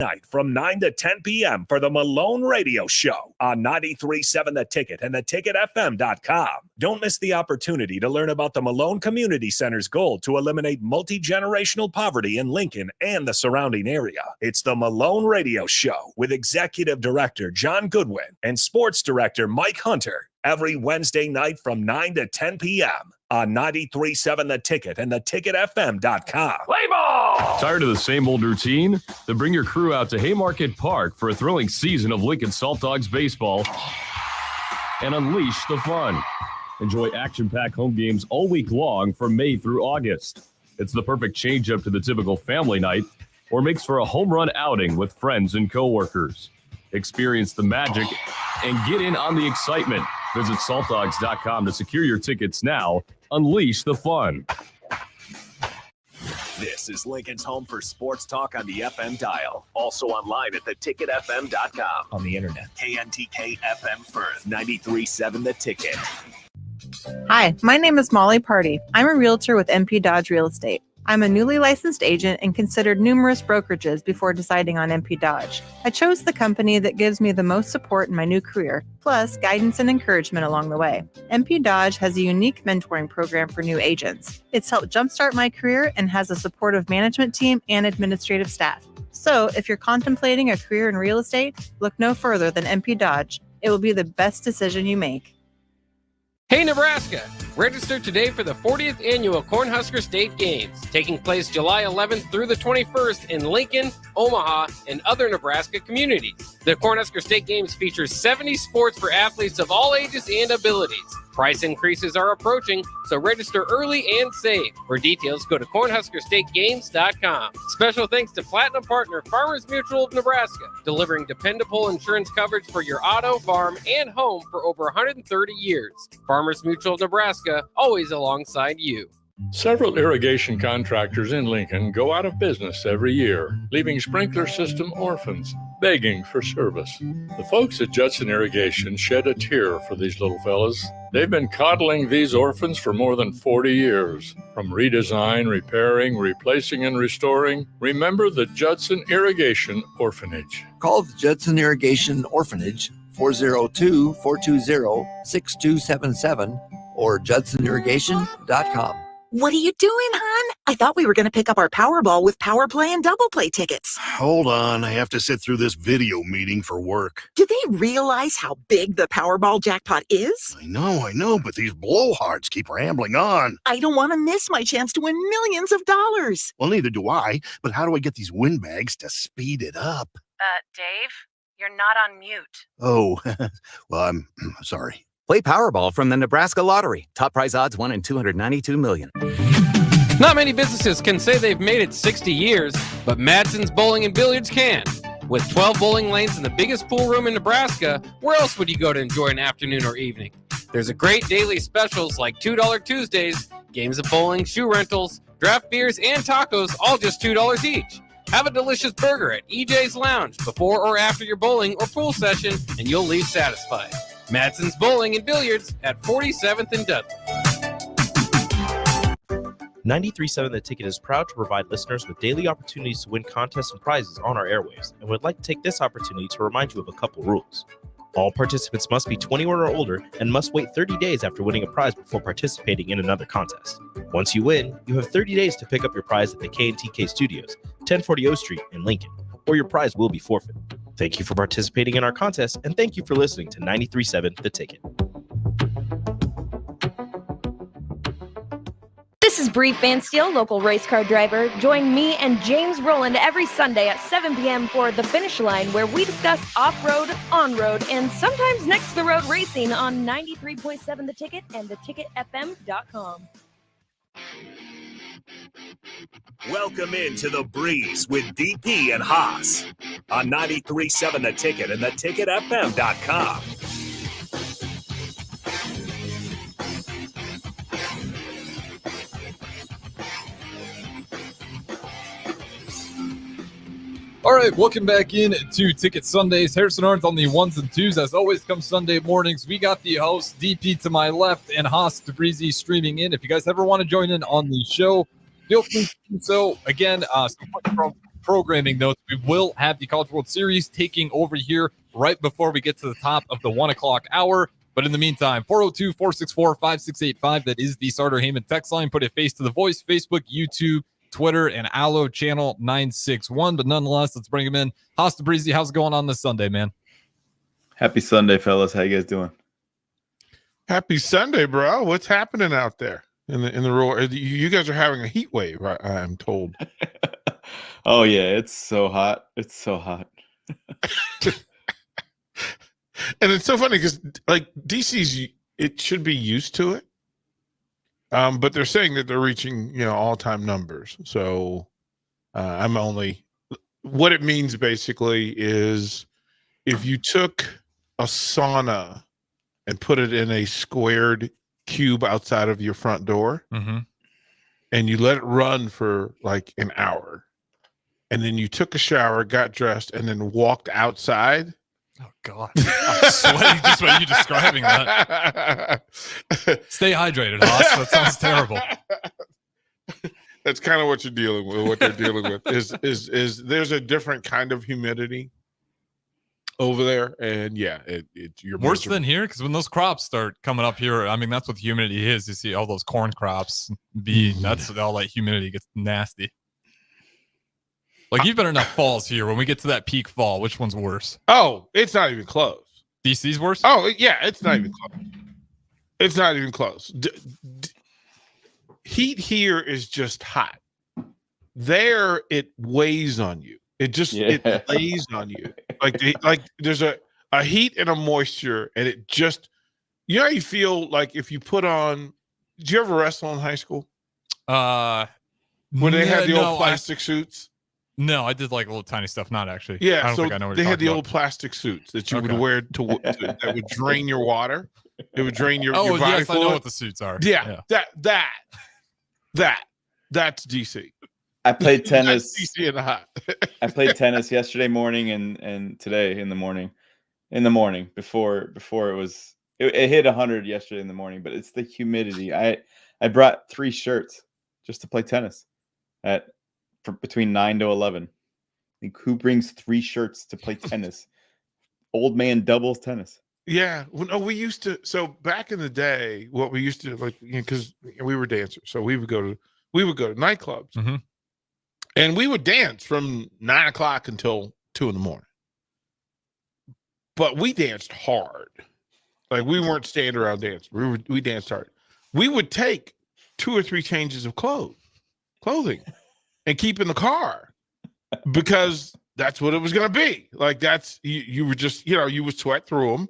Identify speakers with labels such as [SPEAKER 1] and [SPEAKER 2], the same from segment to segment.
[SPEAKER 1] Night from 9 to 10 p.m. for the Malone Radio Show on 93.7 The Ticket and theticketfm.com. Don't miss the opportunity to learn about the Malone Community Center's goal to eliminate multi-generational poverty in Lincoln and the surrounding area. It's the Malone Radio Show with Executive Director John Goodwin and Sports Director Mike Hunter every Wednesday night from 9 to 10 p.m. on 93.7 The Ticket and theticketfm.com. Play ball!
[SPEAKER 2] Tired of the same old routine? Then bring your crew out to Haymarket Park for a thrilling season of Lincoln Salt Dogs baseball and unleash the fun. Enjoy action-packed home games all week long from May through August. It's the perfect change-up to the typical family night or makes for a home run outing with friends and coworkers. Experience the magic and get in on the excitement. Visit saltdogs.com to secure your tickets now. Unleash the fun.
[SPEAKER 1] This is Lincoln's home for sports talk on the FM dial. Also online at theticketfm.com. On the internet. KNTK FM Firth, 93.7 The Ticket.
[SPEAKER 3] Hi, my name is Molly Party. I'm a realtor with MP Dodge Real Estate. I'm a newly licensed agent and considered numerous brokerages before deciding on MP Dodge. I chose the company that gives me the most support in my new career, plus guidance and encouragement along the way. MP Dodge has a unique mentoring program for new agents. It's helped jumpstart my career and has a supportive management team and administrative staff. So if you're contemplating a career in real estate, look no further than MP Dodge. It will be the best decision you make.
[SPEAKER 4] Hey Nebraska! Register today for the 40th annual Cornhusker State Games, taking place July 11th through the 21st in Lincoln, Omaha, and other Nebraska communities. The Cornhusker State Games features 70 sports for athletes of all ages and abilities. Price increases are approaching, so register early and save. For details, go to cornhuskerstategames.com. Special thanks to Platinum Partner Farmers Mutual of Nebraska, delivering dependable insurance coverage for your auto, farm, and home for over 130 years. Farmers Mutual of Nebraska, always alongside you.
[SPEAKER 5] Several irrigation contractors in Lincoln go out of business every year, leaving sprinkler system orphans, begging for service. The folks at Judson Irrigation shed a tear for these little fellas. They've been coddling these orphans for more than 40 years. From redesign, repairing, replacing, and restoring, remember the Judson Irrigation Orphanage.
[SPEAKER 6] Call the Judson Irrigation Orphanage 402-420-6277 or judsonirrigation.com.
[SPEAKER 7] What are you doing, hon? I thought we were going to pick up our Powerball with Power Play and Double Play tickets.
[SPEAKER 8] Hold on, I have to sit through this video meeting for work.
[SPEAKER 7] Do they realize how big the Powerball jackpot is?
[SPEAKER 8] I know, but these blowhards keep rambling on.
[SPEAKER 7] I don't want to miss my chance to win millions of dollars.
[SPEAKER 8] Well, neither do I, but how do I get these win bags to speed it up?
[SPEAKER 3] Dave, you're not on mute.
[SPEAKER 8] Oh, well, I'm sorry.
[SPEAKER 9] Play Powerball from the Nebraska Lottery. Top prize odds 1 in 292 million.
[SPEAKER 4] Not many businesses can say they've made it 60 years, but Madsen's Bowling and Billiards can. With 12 bowling lanes and the biggest pool room in Nebraska, where else would you go to enjoy an afternoon or evening? There's a great daily specials like $2 Tuesdays, games of bowling, shoe rentals, draft beers, and tacos, all just $2 each. Have a delicious burger at EJ's Lounge before or after your bowling or pool session, and you'll leave satisfied. Madsen's Bowling and Billiards at 47th and Dudley.
[SPEAKER 10] 93.7 The Ticket is proud to provide listeners with daily opportunities to win contests and prizes on our airwaves, and would like to take this opportunity to remind you of a couple rules. All participants must be 21 or older and must wait 30 days after winning a prize before participating in another contest. Once you win, you have 30 days to pick up your prize at the KNTK Studios, 1040 O Street in Lincoln, or your prize will be forfeited. Thank you for participating in our contest, and thank you for listening to 93.7 The Ticket.
[SPEAKER 11] This is Bree Fansteel, local race car driver. Join me and James Rowland every Sunday at 7 p.m. for The Finish Line, where we discuss off-road, on-road, and sometimes next-to-the-road racing on 93.7 The Ticket and theticketfm.com.
[SPEAKER 1] Welcome into The Breeze with DP and Haas on 93.7 The Ticket and theticketfm.com.
[SPEAKER 12] All right, welcome back in to Ticket Sundays. Harrison Arns on the ones and twos. As always, come Sunday mornings, we got the host, DP to my left, and Haas DeBreezy streaming in. If you guys ever want to join in on the show, feel free to do so. Again, support from programming notes. We will have the College World Series taking over here right before we get to the top of the 1 o'clock hour. But in the meantime, 402-464-5685. That is the Sartor Heyman text line. Put a face to the voice. Facebook, YouTube, Twitter, and Allo channel 961. But nonetheless, let's bring him in. Hosta Breezy, how's it going on this Sunday, man?
[SPEAKER 13] Happy Sunday, fellas. How you guys doing?
[SPEAKER 14] Happy Sunday, bro. What's happening out there in the rural? You guys are having a heat wave, I'm told.
[SPEAKER 13] Oh yeah, it's so hot. It's so hot.
[SPEAKER 14] And it's so funny because like DC's, it should be used to it, but they're saying that they're reaching all-time numbers. So I'm only what it means basically is if you took a sauna and put it in a squared cube outside of your front door, and you let it run for like an hour, and then you took a shower, got dressed, and then walked outside.
[SPEAKER 12] Oh God, I'm sweating just by you describing that. Stay hydrated, Haas. That sounds terrible.
[SPEAKER 14] That's kind of what you're dealing with. What they're dealing with is there's a different kind of humidity over there, and yeah, you're
[SPEAKER 12] worse than here because when those crops start coming up here, I mean that's what humidity is. You see all those corn crops, that's all that humidity gets nasty. Like you've been enough falls here. When we get to that peak fall, which one's worse?
[SPEAKER 14] Oh, it's not even close.
[SPEAKER 12] DC's worse?
[SPEAKER 14] Oh yeah, it's not even close. It's not even close. Heat here is just hot. There, it weighs on you. It just it lays on you. Like there's a heat and a moisture, and it just how you feel like if you put on. Did you ever wrestle in high school? When they had the old plastic suits.
[SPEAKER 12] No, I did like a little tiny stuff. Not actually.
[SPEAKER 14] Yeah,
[SPEAKER 12] I don't think I know what
[SPEAKER 14] they
[SPEAKER 12] you're
[SPEAKER 14] had the
[SPEAKER 12] talking
[SPEAKER 14] old plastic suits that you would wear that would drain your water. It would drain your body
[SPEAKER 12] yes,
[SPEAKER 14] fluid.
[SPEAKER 12] I know what the suits are.
[SPEAKER 14] Yeah. That's DC.
[SPEAKER 13] I played tennis.
[SPEAKER 14] That's DC in the hot.
[SPEAKER 13] I played tennis yesterday morning and today in the morning. In the morning before it hit 100 yesterday in the morning, but it's the humidity. I brought 3 shirts just to play tennis between 9 to 11. Like, who brings 3 shirts to play tennis? Old man doubles tennis.
[SPEAKER 14] Yeah, we used to. So back in the day, what we used to because we were dancers, so we would go to nightclubs, and we would dance from 9 o'clock until 2 in the morning. But we danced hard, like we weren't standing around dancing. We danced hard. We would take 2 or 3 changes of clothing, and keep in the car because that's what it was going to be. Like that's you were just you would sweat through them.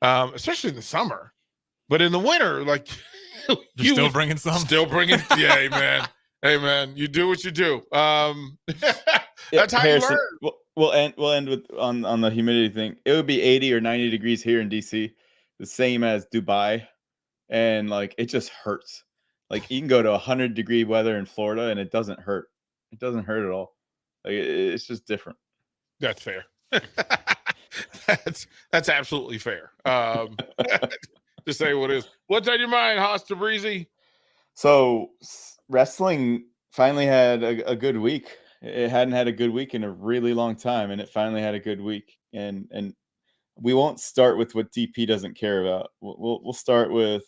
[SPEAKER 14] Especially in the summer, but in the winter, like
[SPEAKER 12] you're still bringing some.
[SPEAKER 14] Yeah, hey man, you do what you do. That's how
[SPEAKER 13] Harrison,
[SPEAKER 14] you
[SPEAKER 13] We'll
[SPEAKER 14] learn.
[SPEAKER 13] end with on the humidity thing. It would be 80 or 90 degrees here in DC, the same as Dubai, and like it just hurts. Like you can go to 100-degree weather in Florida and it doesn't hurt. It doesn't hurt at all. Like it's just different.
[SPEAKER 14] That's fair. That's absolutely fair. To say what is. What's on your mind, Hosta Breezy?
[SPEAKER 13] So wrestling finally had a good week. It hadn't had a good week in a really long time, and it finally had a good week. And we won't start with what DP doesn't care about. We'll start with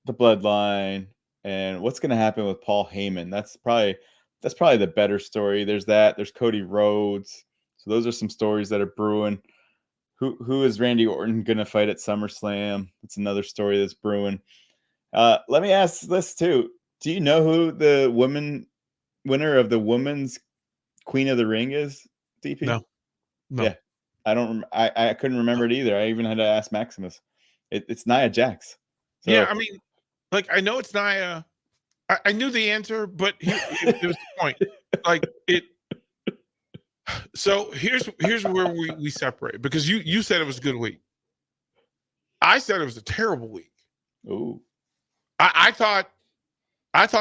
[SPEAKER 13] the bloodline and what's going to happen with Paul Heyman. That's probably the better story. There's Cody Rhodes. So those are some stories that are brewing. Who is Randy Orton going to fight at SummerSlam? That's another story that's brewing. Let me ask this too. Do you know who the winner of the Women's Queen of the Ring is, DP?
[SPEAKER 14] No.
[SPEAKER 13] Yeah. I couldn't remember it either. I even had to ask Maximus. It's Nia Jax. So,
[SPEAKER 14] yeah, I mean, like I know it's Nia. I knew the answer, but it was the point. Like it. So here's where we separate, because you said it was a good week. I said it was a terrible week.
[SPEAKER 13] Ooh.
[SPEAKER 14] I thought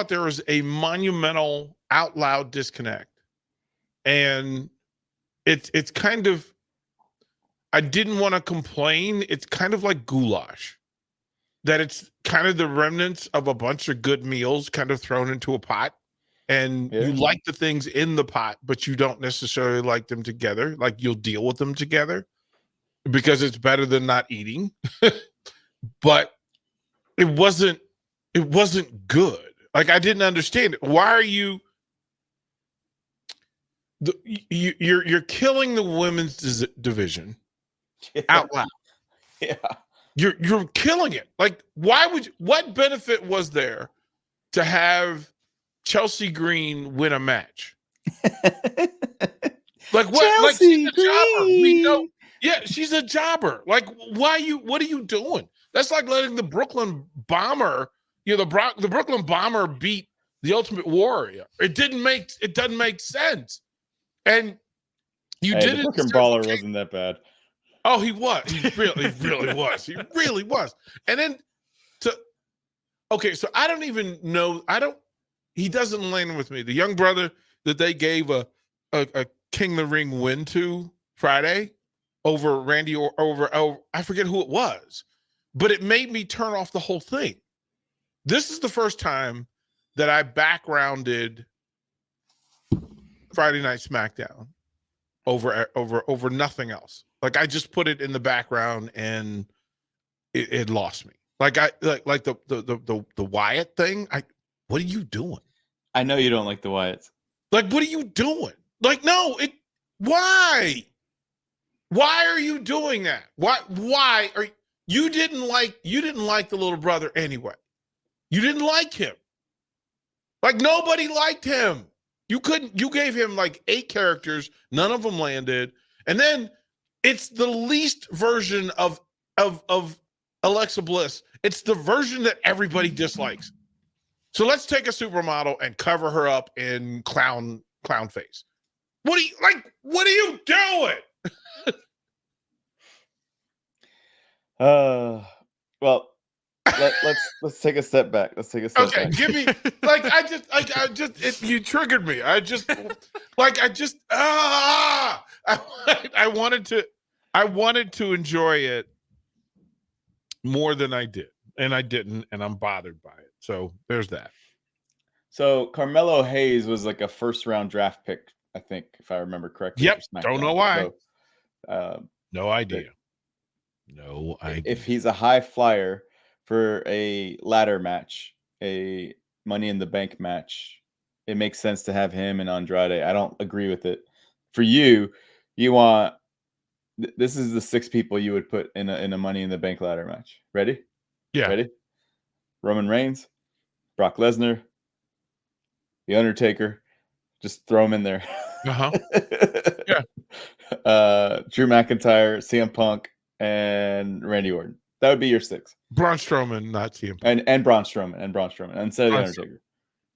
[SPEAKER 14] there was a monumental out loud disconnect. And it's kind of, I didn't want to complain. It's kind of like goulash, that it's kind of the remnants of a bunch of good meals kind of thrown into a pot. and you like the things in the pot, but you don't necessarily like them together. Like you'll deal with them together because it's better than not eating. But it wasn't good. Like I didn't understand it. Why are you're killing the women's division out loud.
[SPEAKER 13] Yeah.
[SPEAKER 14] You're killing it. Like what benefit was there to have Chelsea Green win a match? Like what?
[SPEAKER 13] Chelsea
[SPEAKER 14] like she's a jobber. We
[SPEAKER 13] Green.
[SPEAKER 14] know. Yeah, she's a jobber. Like what are you doing? That's like letting the Brooklyn Bomber, the Brooklyn Bomber beat the Ultimate Warrior. It doesn't make sense. And you did
[SPEAKER 13] the
[SPEAKER 14] it.
[SPEAKER 13] Brooklyn Brawler wasn't that bad.
[SPEAKER 14] Oh, he was. He really was. He really was. And then so I don't even know. He doesn't land with me. The young brother that they gave a King of the Ring win to Friday over Randy or over I forget who it was, but it made me turn off the whole thing. This is the first time that I backgrounded Friday Night SmackDown over nothing else. Like I just put it in the background and it lost me. Like the Wyatt thing. What are you doing?
[SPEAKER 13] I know you don't like the Wyatts.
[SPEAKER 14] Like, what are you doing? Like, no, why? Why are you doing that? Why are you didn't like the little brother anyway. You didn't like him. Like nobody liked him. You gave him like 8 characters, none of them landed. And then it's the least version of Alexa Bliss. It's the version that everybody dislikes. So let's take a supermodel and cover her up in clown face. What are you doing?
[SPEAKER 13] Well, let's take a step back. Let's take a step
[SPEAKER 14] Okay,
[SPEAKER 13] back.
[SPEAKER 14] give me you triggered me. I wanted to enjoy it more than I did, and I didn't, and I'm bothered by it. So there's that.
[SPEAKER 13] So Carmelo Hayes was like a first-round draft pick, I think, if I remember correctly.
[SPEAKER 14] Yep.
[SPEAKER 13] for SmackDown.
[SPEAKER 14] Don't know why.
[SPEAKER 13] So,
[SPEAKER 14] No idea. No idea.
[SPEAKER 13] if he's a high flyer for a ladder match, a Money in the Bank match, it makes sense to have him and Andrade. I don't agree with it. For you want this is the 6 people you would put in a Money in the Bank ladder match. Ready?
[SPEAKER 14] Yeah.
[SPEAKER 13] Ready? Roman Reigns, Brock Lesnar, The Undertaker. Just throw him in there.
[SPEAKER 14] Uh-huh. Yeah.
[SPEAKER 13] Drew McIntyre, CM Punk, and Randy Orton. That would be your 6.
[SPEAKER 14] Braun Strowman, not CM Punk.
[SPEAKER 13] And Braun Strowman instead of The Undertaker.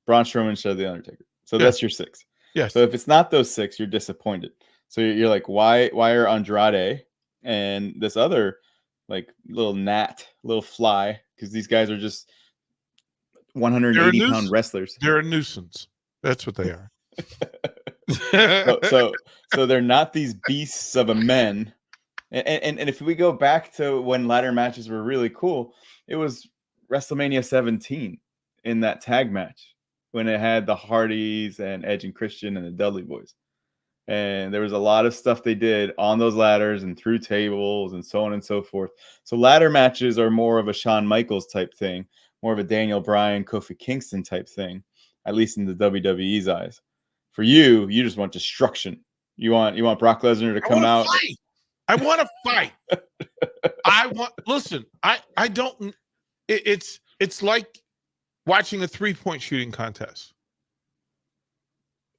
[SPEAKER 13] Braun Strowman instead of The Undertaker. So that's your 6.
[SPEAKER 14] Yes.
[SPEAKER 13] So if it's not those 6, you're disappointed. So you're like, why are Andrade and this other like little fly? Because these guys are just 180-pound wrestlers.
[SPEAKER 14] They're a nuisance. That's what they are.
[SPEAKER 13] so they're not these beasts of a men. And if we go back to when ladder matches were really cool, it was WrestleMania 17 in that tag match when it had the Hardys and Edge and Christian and the Dudley Boys. And there was a lot of stuff they did on those ladders and through tables and so on and so forth. So ladder matches are more of a Shawn Michaels type thing, more of a Daniel Bryan, Kofi Kingston type thing, at least in the WWE's eyes. For you just want destruction. You want Brock Lesnar to come out.
[SPEAKER 14] I want to fight. Listen, I don't. It's like watching a 3-point shooting contest,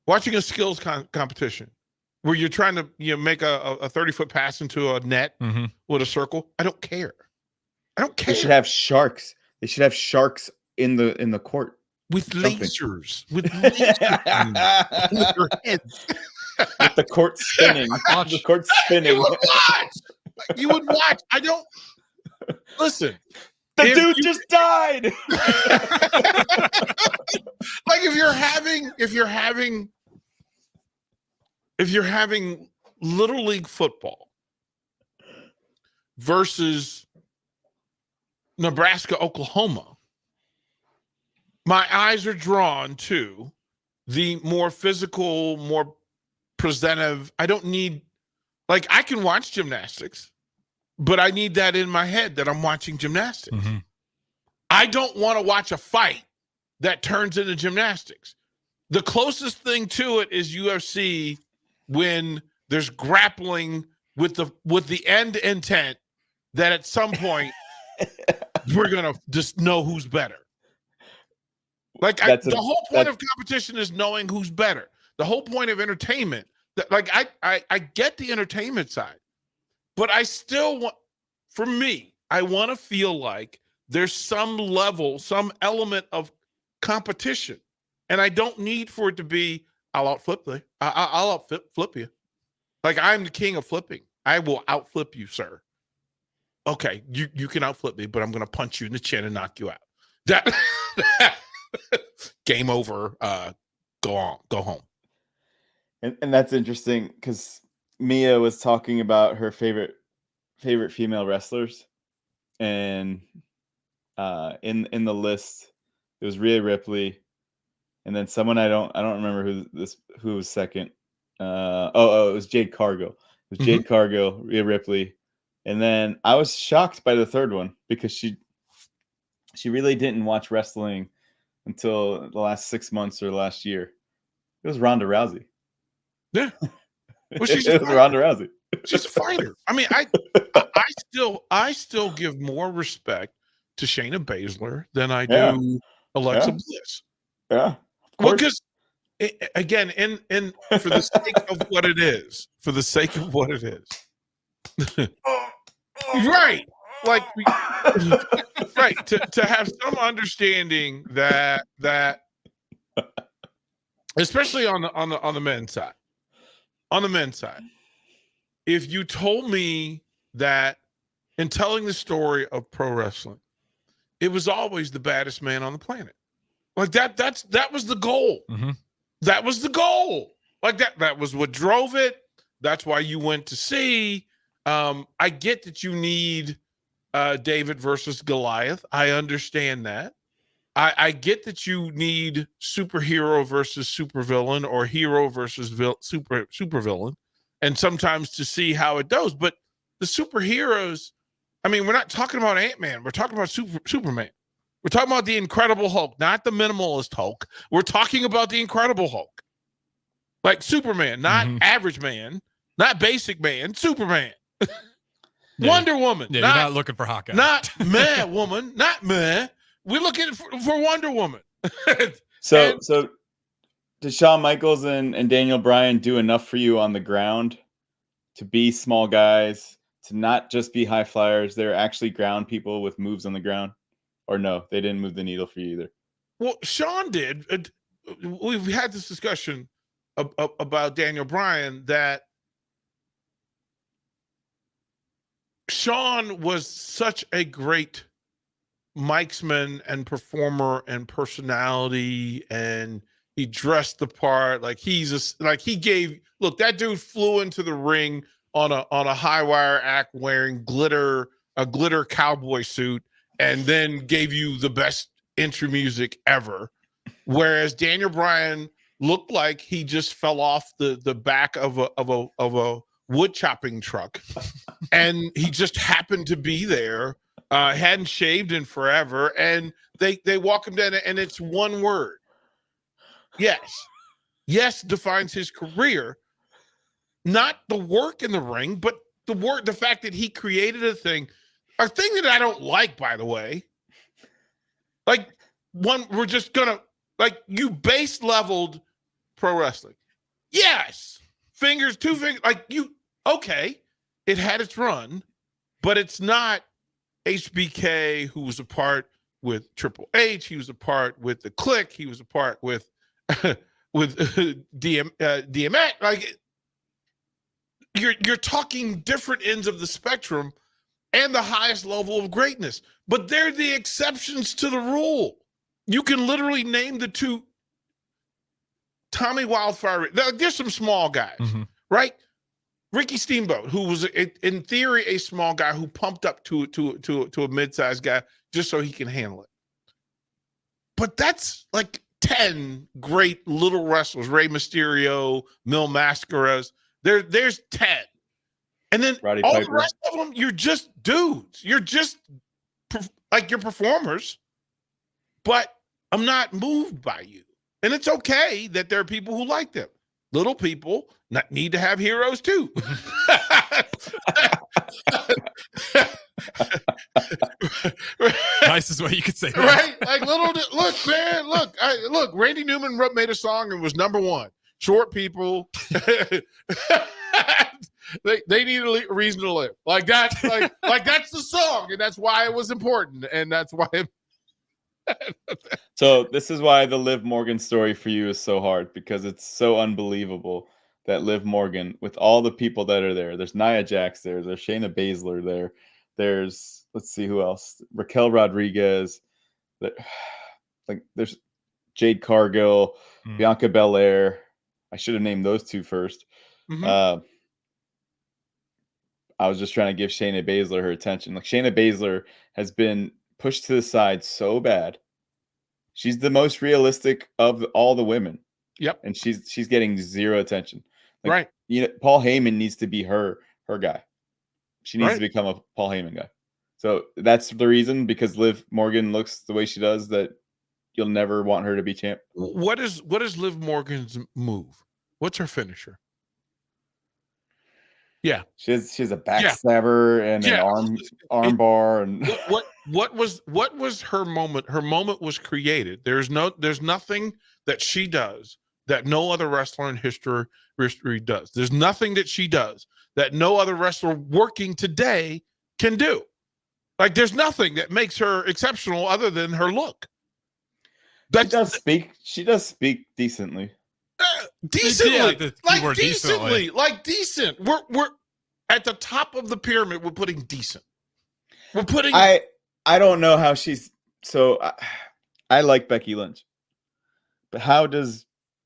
[SPEAKER 14] watching a skills competition where you're trying to make a 30-foot pass into a net with a circle. I don't care.
[SPEAKER 13] They should have sharks. They should have sharks in the court
[SPEAKER 14] with
[SPEAKER 13] jumping.
[SPEAKER 14] lasers. With lasers in their heads.
[SPEAKER 13] With the court spinning. The court spinning.
[SPEAKER 14] You would watch. You would watch. I don't listen.
[SPEAKER 13] The dude just died.
[SPEAKER 14] Like if you're having Little League football versus Nebraska, Oklahoma, my eyes are drawn to the more physical, more presentive. I don't need, like, I can watch gymnastics, but I need that in my head that I'm watching gymnastics.
[SPEAKER 12] Mm-hmm.
[SPEAKER 14] I don't want to watch a fight that turns into gymnastics. The closest thing to it is UFC when there's grappling with the end intent that at some point we're gonna just know who's better. Like the whole point of competition is knowing who's better. The whole point of entertainment, like I get the entertainment side, but I still want, for me, I want to feel like there's some level, some element of competition, and I don't need for it to be I'll outflip you. I'll outflip you. Like, I'm the king of flipping. I will outflip you, sir. Okay, you can outflip me, but I'm going to punch you in the chin and knock you out. That game over. Go home.
[SPEAKER 13] And that's interesting because Mia was talking about her favorite female wrestlers, and in the list it was Rhea Ripley, and then someone I don't remember who was second. It was Jade Cargill. It was Jade Cargill, Rhea Ripley, and then I was shocked by the third one because she really didn't watch wrestling until the last 6 months or last year. It was Ronda Rousey.
[SPEAKER 14] Yeah, well,
[SPEAKER 13] it was Ronda Rousey.
[SPEAKER 14] She's a fighter. I mean, I still give more respect to Shayna Baszler than I do Alexa Bliss.
[SPEAKER 13] Yeah,
[SPEAKER 14] well, because again, in for the sake of what it is, right? Like, right, to have some understanding that especially on the men's side. On the men's side, if you told me that in telling the story of pro wrestling, it was always the baddest man on the planet, like that was the goal.
[SPEAKER 12] Mm-hmm.
[SPEAKER 14] That was the goal. Like that was what drove it. That's why you went to see. I get that you need David versus Goliath. I understand that. I get that you need superhero versus supervillain, or hero versus supervillain, and sometimes to see how it goes. But the superheroes, I mean, we're not talking about Ant-Man. We're talking about Superman. We're talking about the Incredible Hulk, not the minimalist Hulk. We're talking about the Incredible Hulk. Like Superman, not average man, not basic man, Superman. Wonder Woman.
[SPEAKER 12] Yeah, you're not looking for Hawkeye.
[SPEAKER 14] Not meh woman, not meh. We're looking for Wonder Woman.
[SPEAKER 13] So did Shawn Michaels and Daniel Bryan do enough for you on the ground to be small guys, to not just be high flyers? They're actually ground people with moves on the ground? Or no, they didn't move the needle for you either?
[SPEAKER 14] Well, Shawn did. We've had this discussion about Daniel Bryan, that Shawn was such a great micsman and performer and personality, and he dressed the part. Like that dude flew into the ring on a high wire act wearing a glitter cowboy suit, and then gave you the best intro music ever. Whereas Daniel Bryan looked like he just fell off the back of a wood chopping truck, and he just happened to be there. Hadn't shaved in forever, and they walk him down, and it's one word. Yes defines his career, not the work in the ring, but the fact that he created a thing that I don't like, by the way. Like, we're just gonna, like, you base leveled pro wrestling. Yes, two fingers, like, okay, it had its run, but it's not HBK, who was a part with Triple H. He was a part with the Click. He was a part with DMX. Like, you're talking different ends of the spectrum and the highest level of greatness, but they're the exceptions to the rule. You can literally name the two. Tommy Wildfire. There's some small guys, right? Ricky Steamboat, who was in theory a small guy who pumped up to a mid-sized guy just so he can handle it. But that's like 10 great little wrestlers, Rey Mysterio, Mil Mascaras. There's 10. And then
[SPEAKER 13] Roddy
[SPEAKER 14] all
[SPEAKER 13] Piper.
[SPEAKER 14] the rest of them, you're just dudes. You're just you're performers. But I'm not moved by you. And it's okay that there are people who like them. Little people need to have heroes too.
[SPEAKER 12] Nicest way you could say that.
[SPEAKER 14] Right? Like look, man, look, Randy Newman made a song and was #1. Short people, they need a reason to live. Like that's that's the song, and that's why it was important, and that's why.
[SPEAKER 13] So this is why the Liv Morgan story for you is so hard, because it's so unbelievable that Liv Morgan, with all the people that are there, there's Nia Jax there, there's Shayna Baszler there, there's, let's see who else, Raquel Rodriguez, there's Jade Cargill, Bianca Belair. I should have named those two first. I was just trying to give Shayna Baszler her attention. Like, Shayna Baszler has been pushed to the side so bad. She's the most realistic of all the women.
[SPEAKER 14] Yep.
[SPEAKER 13] And she's getting zero attention. Like,
[SPEAKER 14] right.
[SPEAKER 13] You know, Paul Heyman needs to be her guy. She needs to become a Paul Heyman guy. So that's the reason, because Liv Morgan looks the way she does, that you'll never want her to be champ.
[SPEAKER 14] What is Liv Morgan's move? What's her finisher? Yeah,
[SPEAKER 13] she has a backstabber and an arm bar. And
[SPEAKER 14] what was her moment? Her moment was created. There's nothing that she does that no other wrestler in history does. There's nothing that she does that no other wrestler working today can do. Like, there's nothing that makes her exceptional other than her look.
[SPEAKER 13] She does speak decently.
[SPEAKER 14] Decently, like decent. We're at the top of the pyramid. We're putting decent. We're putting.
[SPEAKER 13] I don't know how she's so. I like Becky Lynch, but how does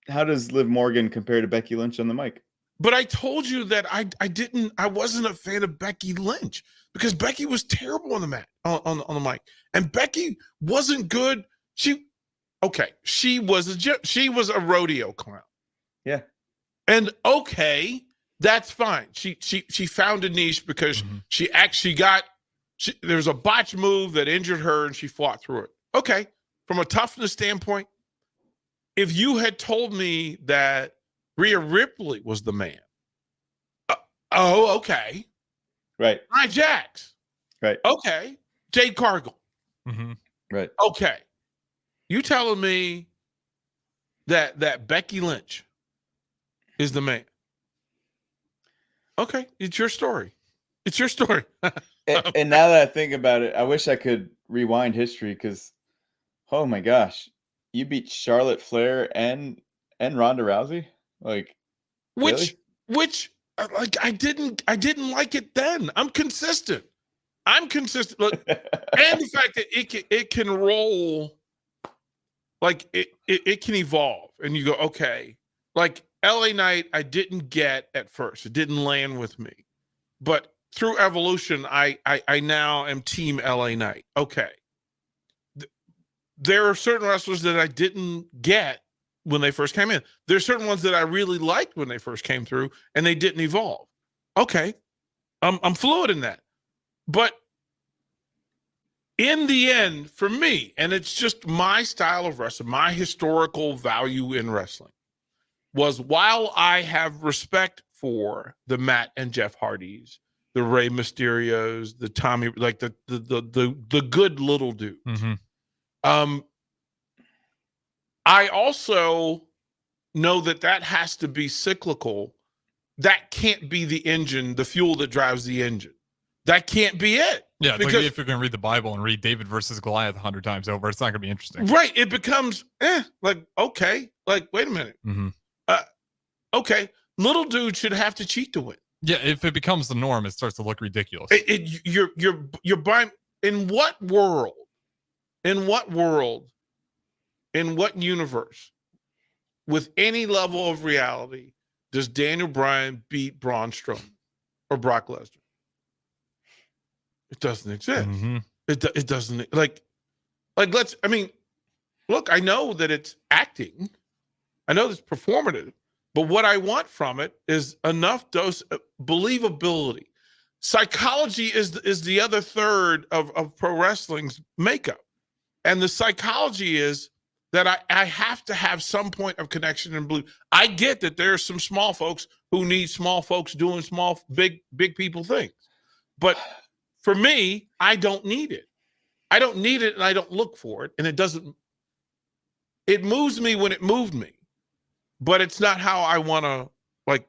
[SPEAKER 13] Liv Morgan compare to Becky Lynch on the mic?
[SPEAKER 14] But I told you that I wasn't a fan of Becky Lynch because Becky was terrible on the mat on the mic, and Becky wasn't good. She was a rodeo clown.
[SPEAKER 13] Yeah.
[SPEAKER 14] And okay, that's fine. She found a niche because she actually there was a botch move that injured her and she fought through it. Okay. From a toughness standpoint, if you had told me that Rhea Ripley was the man, okay.
[SPEAKER 13] Right.
[SPEAKER 14] Nia Jax.
[SPEAKER 13] Right.
[SPEAKER 14] Okay. Jade Cargill.
[SPEAKER 13] Right.
[SPEAKER 14] Okay. You telling me that Becky Lynch is the man? Okay, it's your story. It's your story.
[SPEAKER 13] and now that I think about it, I wish I could rewind history, because, oh my gosh, you beat Charlotte Flair and Ronda Rousey, like,
[SPEAKER 14] which like I didn't like it then. I'm consistent. Look, and the fact that it can roll. Like it can evolve, and you go, okay. Like LA Knight, I didn't get at first; it didn't land with me, but through evolution, I now am Team LA Knight. Okay, there are certain wrestlers that I didn't get when they first came in. There's certain ones that I really liked when they first came through, and they didn't evolve. Okay, I'm fluid in that, but in the end, for me, and it's just my style of wrestling, my historical value in wrestling, was while I have respect for the Matt and Jeff Hardys, the Rey Mysterios, the Tommy, like the good little dudes. I also know that has to be cyclical. That can't be the engine, the fuel that drives the engine. That can't be it.
[SPEAKER 12] Yeah, it's like if you're going to read the Bible and read David versus Goliath 100 times over, it's not going to be interesting.
[SPEAKER 14] Right. It becomes, like, okay. Like, wait a minute. Okay. Little dude should have to cheat to win.
[SPEAKER 12] Yeah, if it becomes the norm, it starts to look ridiculous.
[SPEAKER 14] You're buying, in what world, in what universe, with any level of reality, does Daniel Bryan beat Braun Strowman or Brock Lesnar? It doesn't exist. It doesn't, like look, I know that it's acting. I know it's performative. But what I want from it is enough dose of believability. Psychology is the other third of pro wrestling's makeup. And the psychology is that I have to have some point of connection and belief. I get that there are some small folks who need small folks doing small, big people things. But for me, I don't need it. I don't need it and I don't look for it. And it moves me when it moved me. But it's not how I want to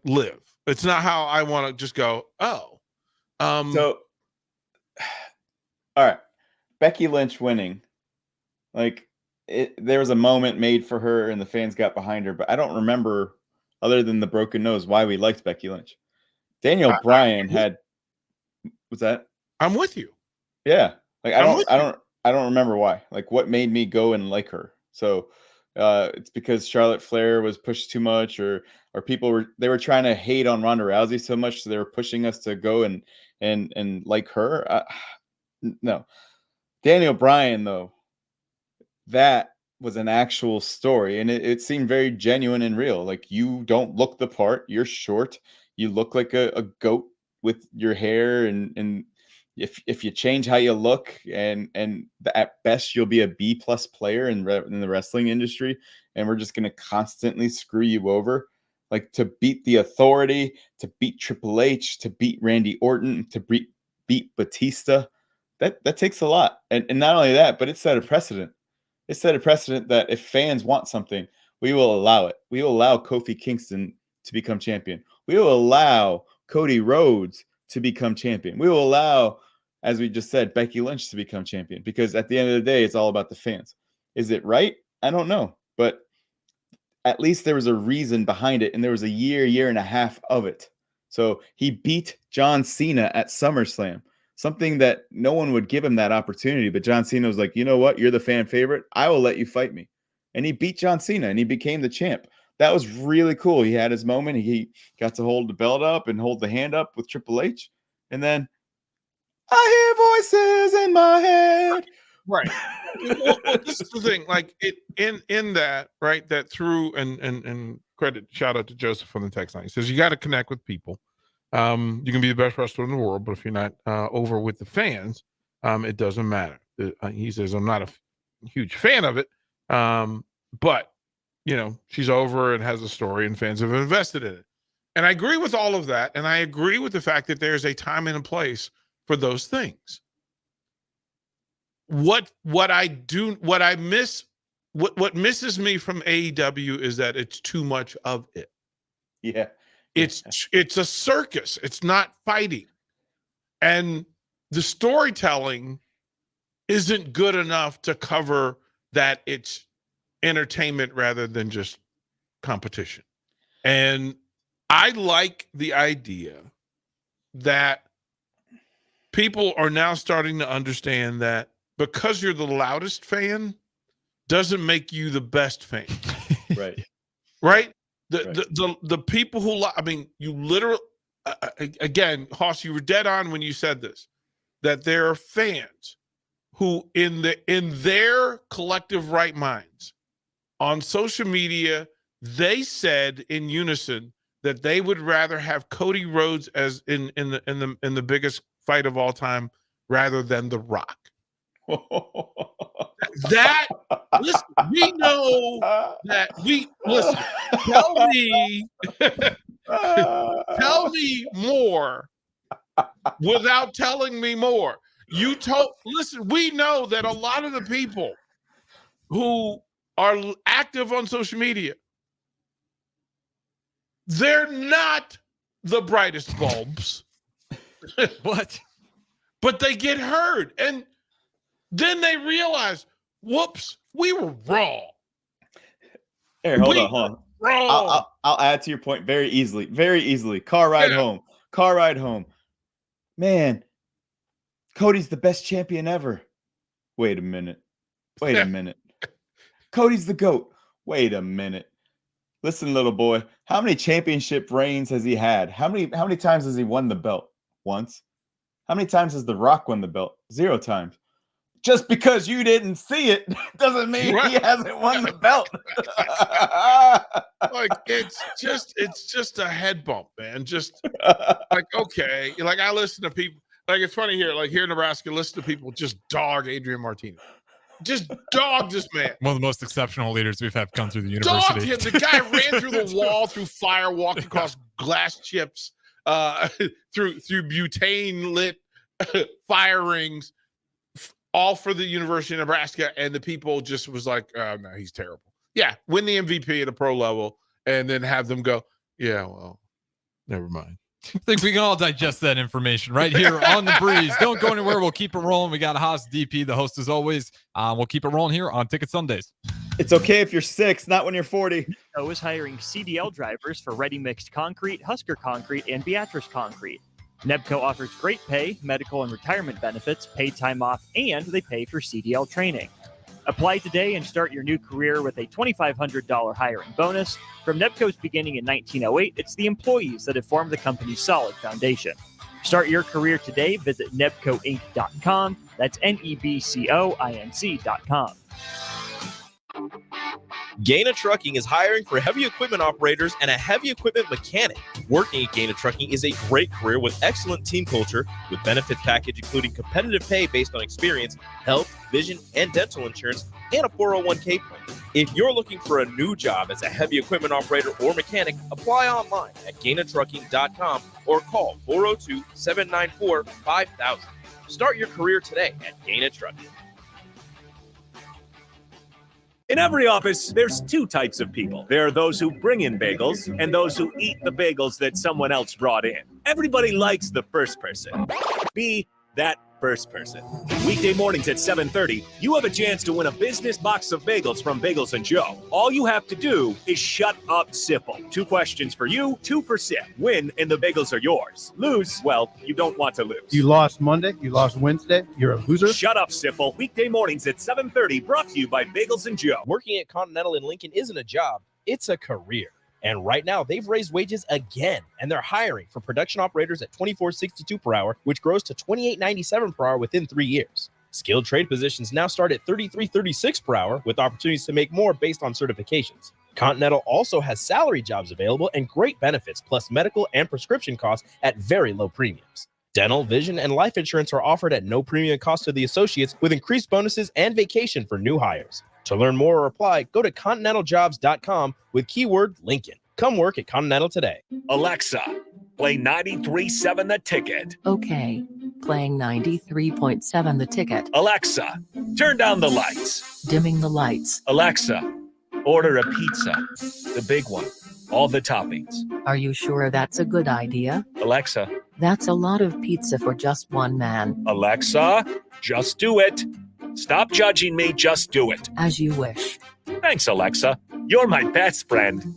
[SPEAKER 14] live. It's not how I want to just go, oh.
[SPEAKER 13] So, all right. Becky Lynch winning. There was a moment made for her and the fans got behind her, but I don't remember, other than the broken nose, why we liked Becky Lynch. Daniel Bryan had, what's that?
[SPEAKER 14] I'm with you.
[SPEAKER 13] Yeah. I don't remember why. What made me go and like her. So it's because Charlotte Flair was pushed too much, or people were trying to hate on Ronda Rousey so much, so they were pushing us to go and like her. No. Daniel Bryan, though, that was an actual story, and it seemed very genuine and real. You don't look the part. You're short. You look like a goat with your hair, and if you change how you look, and at best you'll be a B+ player in the wrestling industry, and we're just going to constantly screw you over. To beat the Authority, to beat Triple H, to beat Randy Orton, to beat Batista, that takes a lot. And not only that, but it set a precedent. It set a precedent that if fans want something, we will allow it. We will allow Kofi Kingston to become champion. We will allow Cody Rhodes to become champion. We will allow, as we just said, Becky Lynch to become champion, because at the end of the day, it's all about the fans. Is it right? I don't know. But at least there was a reason behind it, and there was a year and a half of it. So he beat John Cena at SummerSlam, something that no one would give him that opportunity. But John Cena was like, you know what? You're the fan favorite. I will let you fight me. And he beat John Cena, and he became the champ. That was really cool. He had his moment. He got to hold the belt up and hold the hand up with Triple H. And then I hear voices in my head.
[SPEAKER 14] Right. Well, this is the thing. In that, right, that through and credit, shout out to Joseph on the text line. He says, you got to connect with people. You can be the best wrestler in the world, but if you're not over with the fans, it doesn't matter. He says, I'm not a huge fan of it, but she's over and has a story, and fans have invested in it. And I agree with all of that, and I agree with the fact that there's a time and a place for those things. What misses me from AEW is that it's too much of it.
[SPEAKER 13] Yeah.
[SPEAKER 14] It's a circus. It's not fighting. And the storytelling isn't good enough to cover that it's entertainment rather than just competition. And I like the idea that people are now starting to understand that because you're the loudest fan doesn't make you the best fan.
[SPEAKER 13] Right.
[SPEAKER 14] Right? The people who, you literally, again, Hoss, you were dead on when you said this, that there are fans who in their collective right minds on social media, they said in unison that they would rather have Cody Rhodes as in the biggest fight of all time rather than The Rock. Listen, we know that tell me more without telling me more. Listen, we know that a lot of the people who are active on social media, they're not the brightest bulbs.
[SPEAKER 12] What?
[SPEAKER 14] But they get heard. And then they realize, whoops, we were wrong.
[SPEAKER 13] Here, hold on. I'll add to your point very easily. Car ride home. Man, Cody's the best champion ever. Wait a minute. Cody's the GOAT. Wait a minute. Listen, little boy, how many championship reigns has he had? How many times has he won the belt? Once. How many times has The Rock won the belt? 0 times. just because you didn't see it doesn't mean he hasn't won the belt.
[SPEAKER 14] Like it's just a head bump, man. Just like, okay, like I listen to people. Like it's funny here, like here in Nebraska, listen to people just dog Adrian Martinez. Just dog this man.
[SPEAKER 12] One of the most exceptional leaders we've had come through the
[SPEAKER 14] Dog
[SPEAKER 12] university.
[SPEAKER 14] him. The guy ran through the wall, through fire, walked across glass chips, through butane lit fire rings, all for the University of Nebraska. And the people just was like, oh no, he's terrible. Yeah, win the MVP at a pro level, and then have them go, yeah, well, never mind.
[SPEAKER 12] I think we can all digest that information right here on The Breeze. Don't go anywhere. We'll keep it rolling. We got Haas DP, the host as always. We'll keep it rolling here on Ticket Sundays.
[SPEAKER 13] It's okay if you're 6, not when you're 40.
[SPEAKER 15] Nebco is hiring CDL drivers for ready mixed concrete, Husker Concrete, and Beatrice Concrete. Nebco offers great pay, medical and retirement benefits, paid time off, and they pay for CDL training. Apply today and start your new career with a $2,500 hiring bonus. From Nebco's beginning in 1908, it's the employees that have formed the company's solid foundation. Start your career today. Visit nebcoinc.com. That's NEBCOINC.com.
[SPEAKER 10] Gaina Trucking is hiring for heavy equipment operators and a heavy equipment mechanic. Working at Gaina Trucking is a great career with excellent team culture, with benefit package including competitive pay based on experience, health, vision, and dental insurance, and a 401k plan. If you're looking for a new job as a heavy equipment operator or mechanic, apply online at GainaTrucking.com or call 402-794-5000. Start your career today at Gaina Trucking.
[SPEAKER 1] In every office, there's two types of people. There are those who bring in bagels and those who eat the bagels that someone else brought in. Everybody likes the first person. Be that first person. Weekday mornings at 7:30, you have a chance to win a business box of bagels from Bagels & Joe. All you have to do is shut up, Sipple. 2 questions for you, 2 for Sip. Win and the bagels are yours. Lose, well, you don't want to lose.
[SPEAKER 16] You lost Monday, you lost Wednesday, you're a loser.
[SPEAKER 1] Shut up, Sipple. Weekday mornings at 7:30, brought to you by Bagels & Joe.
[SPEAKER 10] Working at Continental in Lincoln isn't a job, it's a career. And right now, they've raised wages again, and they're hiring for production operators at $24.62 per hour, which grows to $28.97 per hour within 3 years. Skilled trade positions now start at $33.36 per hour, with opportunities to make more based on certifications. Continental also has salary jobs available and great benefits, plus medical and prescription costs at very low premiums. Dental, vision, and life insurance are offered at no premium cost to the associates, with increased bonuses and vacation for new hires. To learn more or apply, go to continentaljobs.com with keyword Lincoln. Come work at Continental today.
[SPEAKER 1] Alexa, play 93.7 The Ticket.
[SPEAKER 17] Okay, playing 93.7 The Ticket.
[SPEAKER 1] Alexa, turn down the lights.
[SPEAKER 17] Dimming the lights.
[SPEAKER 1] Alexa, order a pizza. The big one. All the toppings.
[SPEAKER 17] Are you sure that's a good idea?
[SPEAKER 1] Alexa.
[SPEAKER 17] That's a lot of pizza for just one man.
[SPEAKER 1] Alexa, just do it. Stop judging me, just do it.
[SPEAKER 17] As you wish.
[SPEAKER 1] Thanks, Alexa. You're my best friend.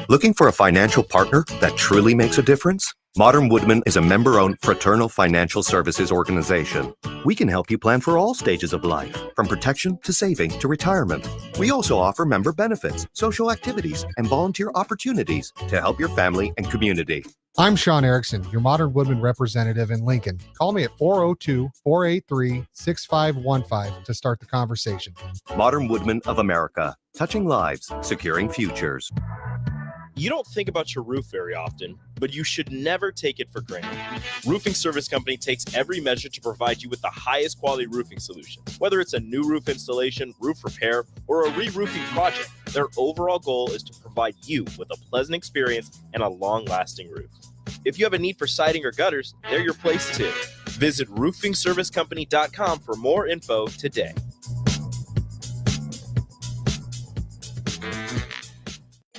[SPEAKER 18] Looking for a financial partner that truly makes a difference? Modern Woodman is a member-owned fraternal financial services organization. We can help you plan for all stages of life, from protection to saving to retirement. We also offer member benefits, social activities, and volunteer opportunities to help your family and community.
[SPEAKER 19] I'm Sean Erickson, your Modern Woodman representative in Lincoln. Call me at 402-483-6515 to start the conversation.
[SPEAKER 18] Modern Woodman of America, touching lives, securing futures.
[SPEAKER 10] You don't think about your roof very often, but you should never take it for granted. Roofing Service Company takes every measure to provide you with the highest quality roofing solution. Whether it's a new roof installation, roof repair, or a re-roofing project, their overall goal is to provide you with a pleasant experience and a long-lasting roof. If you have a need for siding or gutters, they're your place too. Visit roofingservicecompany.com for more info today.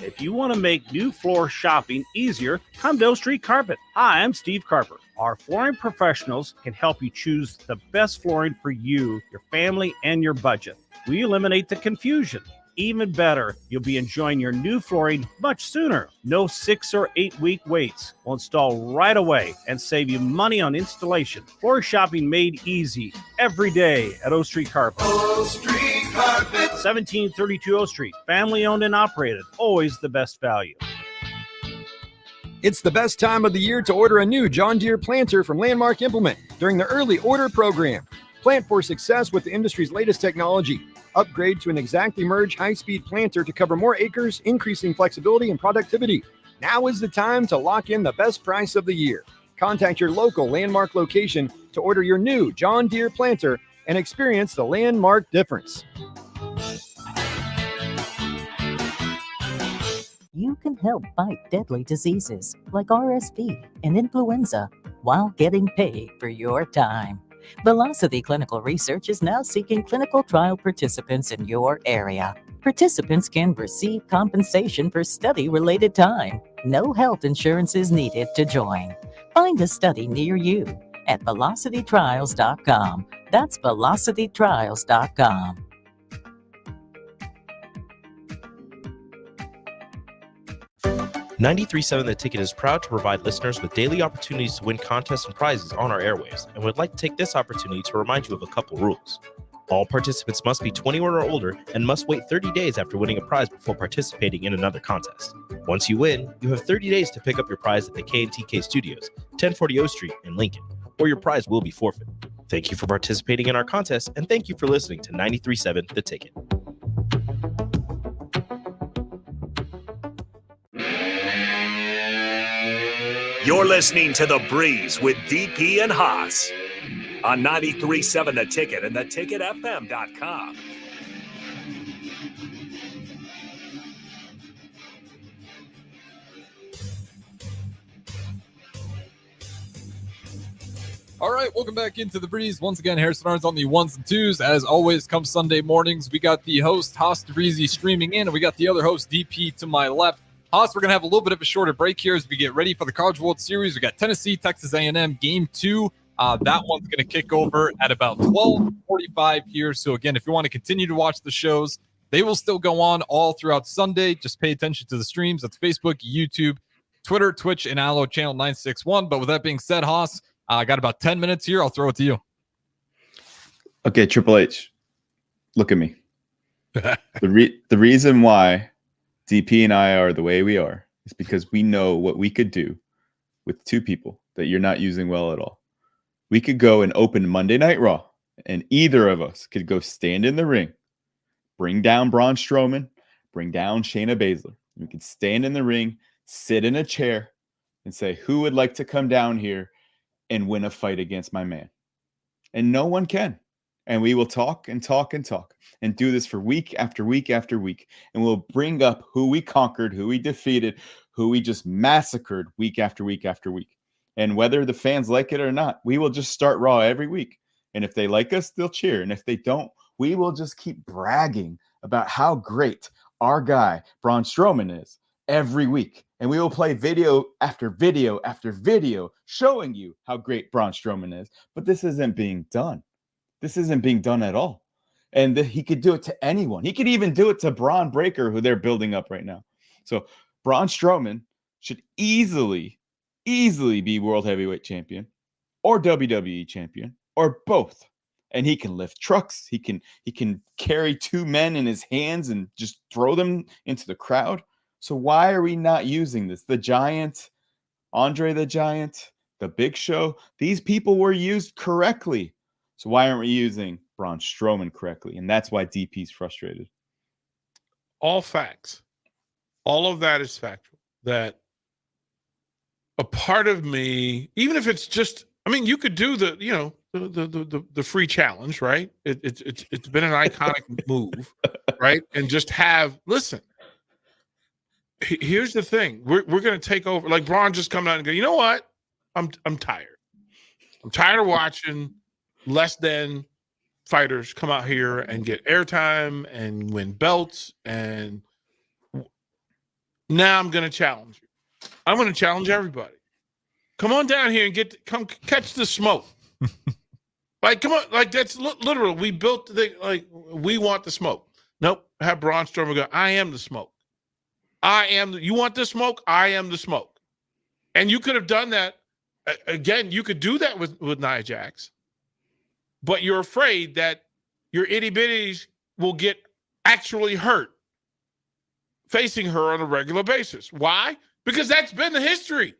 [SPEAKER 20] If you want to make new floor shopping easier, come to O Street Carpet. Hi, I'm Steve Carper. Our flooring professionals can help you choose the best flooring for you, your family, and your budget. We eliminate the confusion. Even better, you'll be enjoying your new flooring much sooner. No 6 or 8 week waits. We'll install right away and save you money on installation. Floor shopping made easy every day at O Street Carpet. O Street Carpet. 1732 O Street. Family owned and operated. Always the best value.
[SPEAKER 21] It's the best time of the year to order a new John Deere planter from Landmark Implement during the early order program. Plant for success with the industry's latest technology. Upgrade to an Exactly Merge high-speed planter to cover more acres, increasing flexibility and productivity. Now is the time to lock in the best price of the year. Contact your local Landmark location to order your new John Deere planter and experience the Landmark difference.
[SPEAKER 22] You can help fight deadly diseases like RSV and influenza while getting paid for your time. Velocity Clinical Research is now seeking clinical trial participants in your area. Participants can receive compensation for study-related time. No health insurance is needed to join. Find a study near you at velocitytrials.com. That's velocitytrials.com.
[SPEAKER 10] 93.7 The Ticket is proud to provide listeners with daily opportunities to win contests and prizes on our airwaves, and would like to take this opportunity to remind you of a couple rules. All participants must be 21 or older and must wait 30 days after winning a prize before participating in another contest. Once you win, you have 30 days to pick up your prize at the K&TK Studios, 1040 O Street in Lincoln, or your prize will be forfeit. Thank you for participating in our contest, and thank you for listening to 93.7 The Ticket.
[SPEAKER 1] You're listening to The Breeze with DP and Haas on 93.7 The Ticket and theticketfm.com.
[SPEAKER 12] All right, welcome back into The Breeze. Once again, Harrison Arns on the ones and twos. As always, come Sunday mornings, we got the host, Haas DeBreezy, streaming in, and we got the other host, DP, to my left. Haas, we're going to have a little bit of a shorter break here as we get ready for the College World Series. We got Tennessee, Texas A&M, Game 2. That one's going to kick over at about 12:45 here. So, again, if you want to continue to watch the shows, they will still go on all throughout Sunday. Just pay attention to the streams. That's Facebook, YouTube, Twitter, Twitch, and Allo Channel 961. But with that being said, Haas, I got about 10 minutes here. I'll throw it to you.
[SPEAKER 13] Okay, Triple H, look at me. The reason why DP and I are the way we are is because we know what we could do with two people that you're not using well at all. We could go and open Monday Night Raw, and either of us could go stand in the ring, bring down Braun Strowman, bring down Shayna Baszler. We could stand in the ring, sit in a chair, and say, who would like to come down here and win a fight against my man? And no one can. And we will talk and talk and talk and do this for week after week after week. And we'll bring up who we conquered, who we defeated, who we just massacred week after week after week. And whether the fans like it or not, we will just start Raw every week. And if they like us, they'll cheer. And if they don't, we will just keep bragging about how great our guy, Braun Strowman, is every week. And we will play video after video after video showing you how great Braun Strowman is. But this isn't being done. This isn't being done at all. And he could do it to anyone. He could even do it to Braun Breaker, who they're building up right now. So Braun Strowman should easily be World Heavyweight Champion or WWE Champion or both. And he can lift trucks. He can carry two men in his hands and just throw them into the crowd. So why are we not using this? The Giant, Andre the Giant, the Big Show, these people were used correctly. So why aren't we using Braun Strowman correctly? And that's why DP's frustrated.
[SPEAKER 14] All facts. All of that is factual. That a part of me, even if it's just, I mean, you could do the free challenge, right? It's been an iconic move, right? And just listen. Here's the thing: we're going to take over. Like Braun just come out and go, you know what? I'm tired. I'm tired of watching less than fighters come out here and get airtime and win belts. And now I'm going to challenge you. I'm going to challenge everybody. Come on down here and come catch the smoke. Like, come on. Like, that's literal. We built we want the smoke. Nope. Have Braun Strowman go, I am the smoke. You want the smoke? I am the smoke. And you could have done that. Again, you could do that with Nia Jax. But you're afraid that your itty-bitties will get actually hurt facing her on a regular basis. Why? because that's been the history.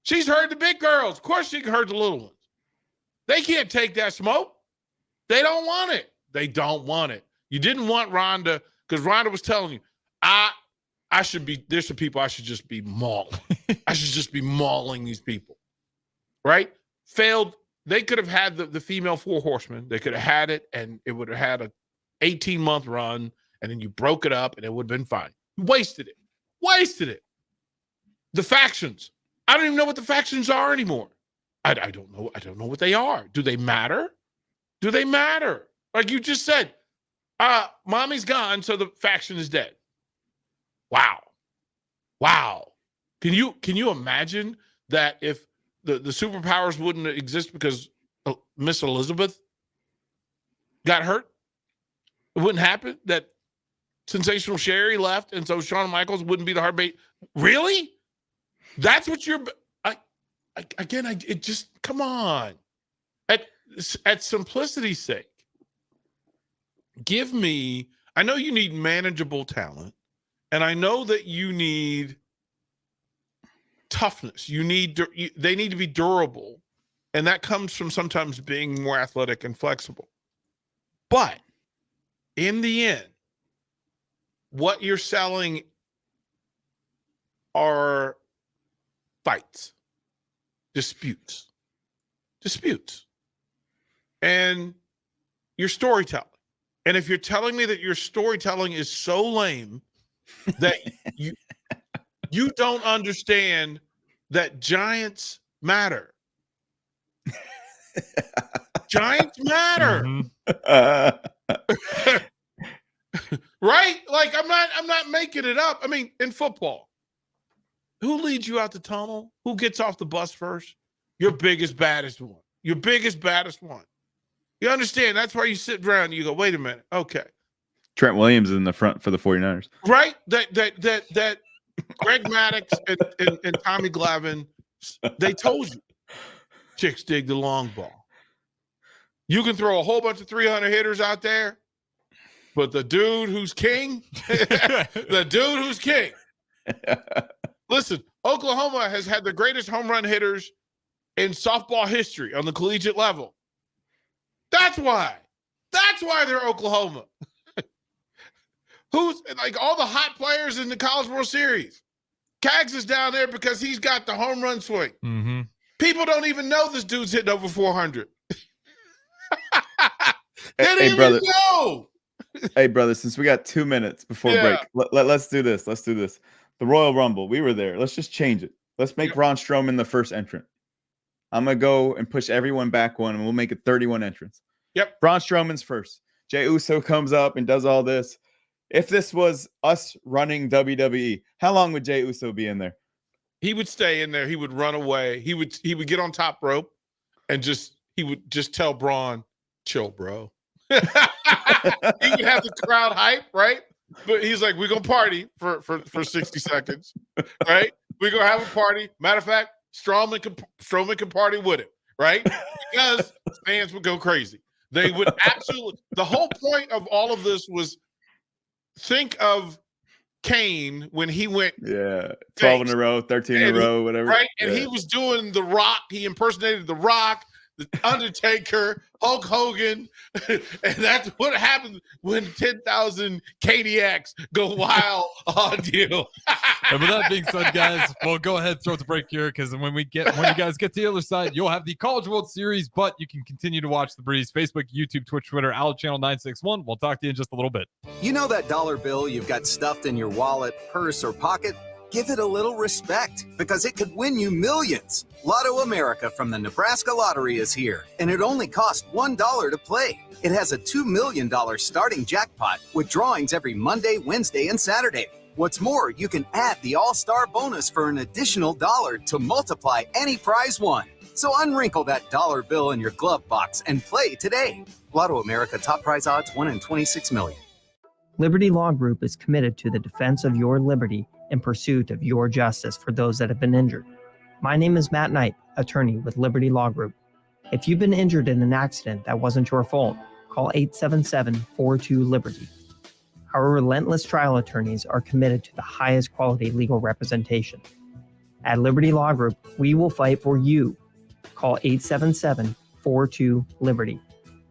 [SPEAKER 14] She's heard the big girls. Of course she can hurt the little ones. They can't take that smoke. They don't want it. They don't want it. You didn't want Rhonda because Rhonda was telling you, there's some people I should just be mauling. I should just be mauling these people. Right? Failed. They could have had the female 4 horsemen. They could have had it, and it would have had a 18-month run, and then you broke it up, and it would have been fine. You wasted it. Wasted it. The factions. I don't even know what the factions are anymore. I don't know. I don't know what they are. Do they matter? Do they matter? Like you just said, mommy's gone, so the faction is dead. Wow. Wow. Can you imagine that if the superpowers wouldn't exist because Miss Elizabeth got hurt? It wouldn't happen? That Sensational Sherry left, and so Shawn Michaels wouldn't be the heartbeat? Really? That's what you're... It just, come on. At simplicity's sake, give me, I know you need manageable talent, and I know that you need toughness. They need to be durable, and that comes from sometimes being more athletic and flexible. But in the end, what you're selling are fights. Disputes. And your storytelling. And if you're telling me that your storytelling is so lame that you don't understand that giants matter. Giants matter. Right? Like I'm not making it up. I mean, in football, who leads you out the tunnel? Who gets off the bus first? Your biggest, baddest one. Your biggest, baddest one. You understand? That's why you sit around and you go, wait a minute. Okay.
[SPEAKER 13] Trent Williams is in the front for the 49ers.
[SPEAKER 14] Right? That Greg Maddux and Tommy Glavine, they told you. Chicks dig the long ball. You can throw a whole bunch of 300 hitters out there, but the dude who's king, Listen, Oklahoma has had the greatest home run hitters in softball history on the collegiate level. That's why they're Oklahoma. Who's like all the hot players in the College World Series? Cags is down there because he's got the home run swing.
[SPEAKER 12] Mm-hmm.
[SPEAKER 14] People don't even know this dude's hitting over 400.
[SPEAKER 13] Hey, brother.
[SPEAKER 14] Know.
[SPEAKER 13] Hey, brother, since we got 2 minutes before break, let's do this. Let's do this. The Royal Rumble, we were there. Let's just change it. Let's make Braun Strowman the first entrant. I'm going to go and push everyone back one, and we'll make it 31 entrants.
[SPEAKER 14] Yep.
[SPEAKER 13] Braun Strowman's first. Jey Uso comes up and does all this. If this was us running WWE, how long would Jey Uso be in there?
[SPEAKER 14] He would stay in there. He would run away. He would get on top rope and he would just tell Braun, chill, bro. He would have the crowd hype, right? But he's like, we're going to party for 60 seconds, right? We're going to have a party. Matter of fact, Strowman can party with it, right? Because fans would go crazy. They would absolutely. The whole point of all of this was think of Kane when he went
[SPEAKER 13] 12 in a row, 13 in a row, whatever.
[SPEAKER 14] Right? And he was doing The Rock. He impersonated The Rock, The Undertaker, Hulk Hogan. And that's what happens when 10,000 KDX go wild on you.
[SPEAKER 12] And with that being said, guys, we'll go ahead and throw the break here because when you guys get to the other side, you'll have the College World Series, but you can continue to watch The Breeze, Facebook, YouTube, Twitch, Twitter, Owl Channel 961. We'll talk to you in just a little bit.
[SPEAKER 9] You know that dollar bill you've got stuffed in your wallet, purse, or pocket? Give it a little respect because it could win you millions. Lotto America from the Nebraska Lottery is here, and it only costs $1 to play. It has a $2 million starting jackpot with drawings every Monday, Wednesday, and Saturday. What's more, you can add the All-Star bonus for an additional $1 to multiply any prize won. So unwrinkle that dollar bill in your glove box and play today. Lotto America top prize odds 1 in 26 million.
[SPEAKER 2] Liberty Law Group is committed to the defense of your liberty in pursuit of your justice for those that have been injured. My name is Matt Knight, attorney with Liberty Law Group. If you've been injured in an accident that wasn't your fault, call 877-42-LIBERTY. Our relentless trial attorneys are committed to the highest quality legal representation. At Liberty Law Group, we will fight for you. Call 877-42-LIBERTY.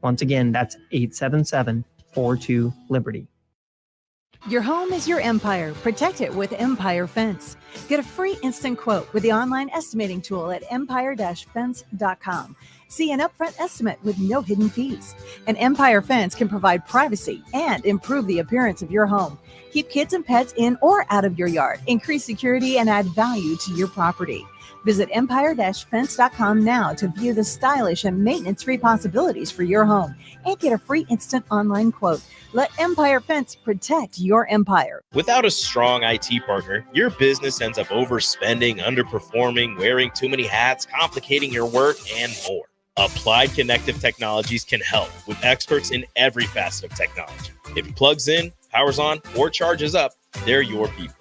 [SPEAKER 2] Once again, that's 877-42-LIBERTY.
[SPEAKER 5] Your home is your empire. Protect it with Empire Fence. Get a free instant quote with the online estimating tool at empire-fence.com. See an upfront estimate with no hidden fees. An Empire Fence can provide privacy and improve the appearance of your home. Keep kids and pets in or out of your yard. Increase security and add value to your property. Visit empire-fence.com now to view the stylish and maintenance-free possibilities for your home and get a free instant online quote. Let Empire Fence protect your empire.
[SPEAKER 10] Without a strong IT partner, your business ends up overspending, underperforming, wearing too many hats, complicating your work, and more. Applied Connective Technologies can help with experts in every facet of technology. If it plugs in, powers on, or charges up, they're your people.